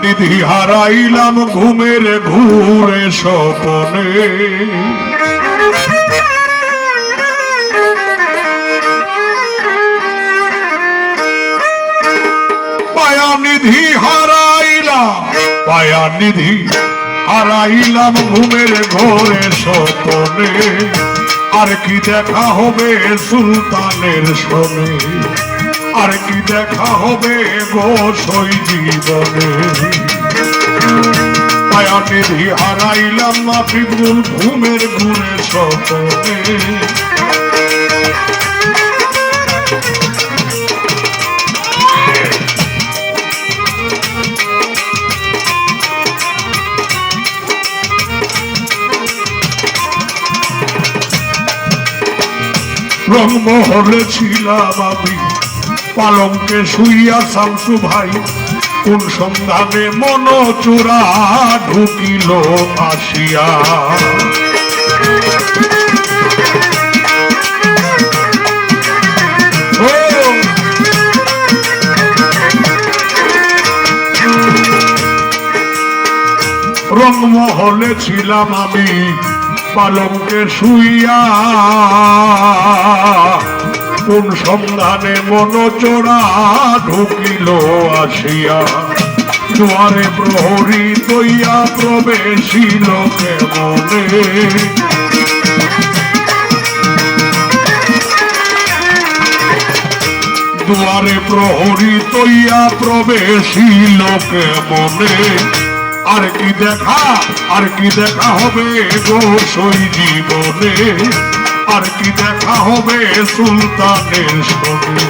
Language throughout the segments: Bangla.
নিধি হারাইলাম ঘুমের ঘুরে স্বপনে, পায়া নিধি হারাইলাম, পায়া নিধি হারাইলাম ঘুমের ঘোরে স্বপনে, আর কি দেখা হবে সুলতানের সনে, আর কি দেখা হবে গো সই জীবনে। পায়া নিধি হারাইলাম মাফিকুল ঘুমের ঘুরে স্বপনে, রংমহলে ছিলাম আমি পালঙ্কে শুইয়া শামসু ভাই, কোন সন্ধানে মন চোরা ঢুকিল আসিয়া। রংমহলে ছিলাম আমি পালঙ্কে শুইয়া, কোন সন্ধানে মন চোরা ঢুকিল আসিয়া। দুয়ারে প্রহরী দইয়া প্রবেশিল কেমনে, দুয়ারে প্রহরী দইয়া প্রবেশিল কেমনে, আর কি দেখা, আর কি দেখা হবে গো সই জীবনে, আর কি দেখা হবে সুলতানের সনে।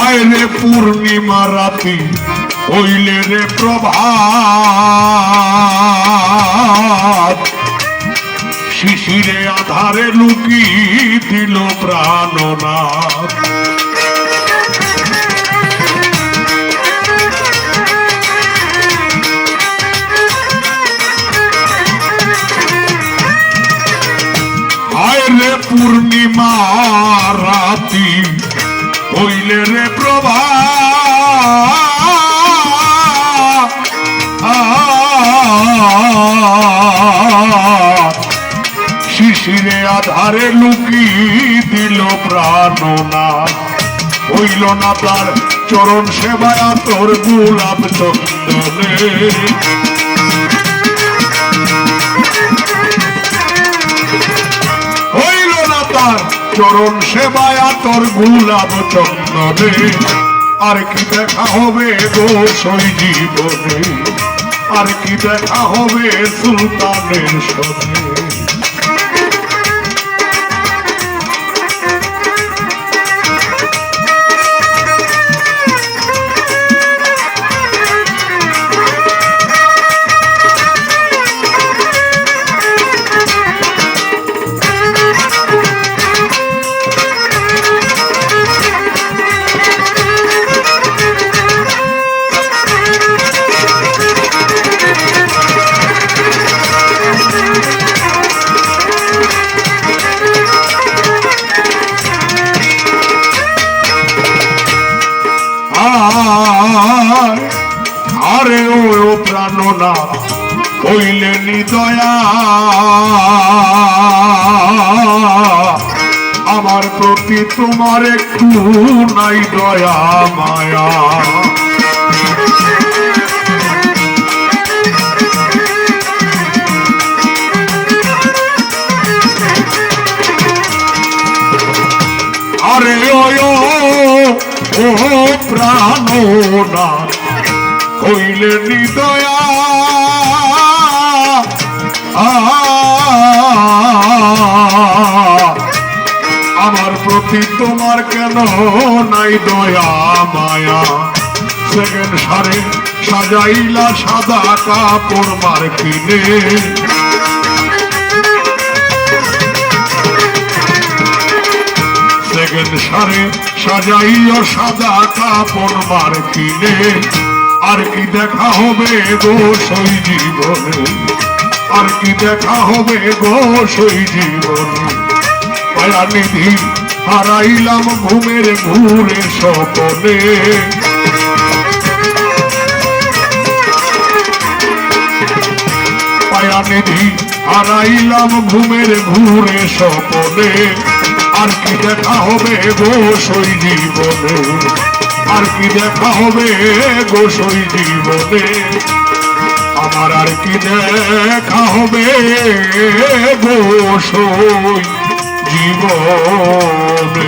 আয় রে পূর্ণিমা রাতি হইলে রে প্রভাত, শিশিরে আধারে লুকি দিল প্রাণনাথ। আয় রে পূর্ণিমা রাতি হইলে রে প্রভাত, শিশিরে আধারে লুকি দিল প্রাণনাথ। হইল না তার চরণ সেবায়া তোর গোলাপ চন্দনে, হইল না তার চরণ সেবায়া তোর গোলাপ চন্দনে, আর কি দেখা হবে গো সই জীবনে, আর কি দেখা হবে সুলতানের সনে। আরে ও প্রাণনাথ হইলে নিদয়া, আমার প্রতি তোমার একটু নাই দয়া মায়া। আরে ও প্রাণনাথ হইলে নিদয়া, আমার প্রতি তোমার কেন নাই দয়া মায়া। সেকেন্ড সারে সাজাইলা সাদা কাপড় মার্কিনে, অজ্ঞান সারে সাজাইও সাদা কাপড় মার কিনে, আর কি দেখা হবে গো সই জীবনে, আর কি দেখা হবে গো সই জীবনে। মায়ানিধি হারাইলাম ঘুমের ঘুরে স্বপনে, মায়ানিধি হারাইলাম ঘুমের ঘুরে স্বপনে, আর কি দেখা হবে গো সই জীবনে, আর কি দেখা হবে গো সই জীবনে, আমার আর কি দেখা হবে গো সই জীবনে।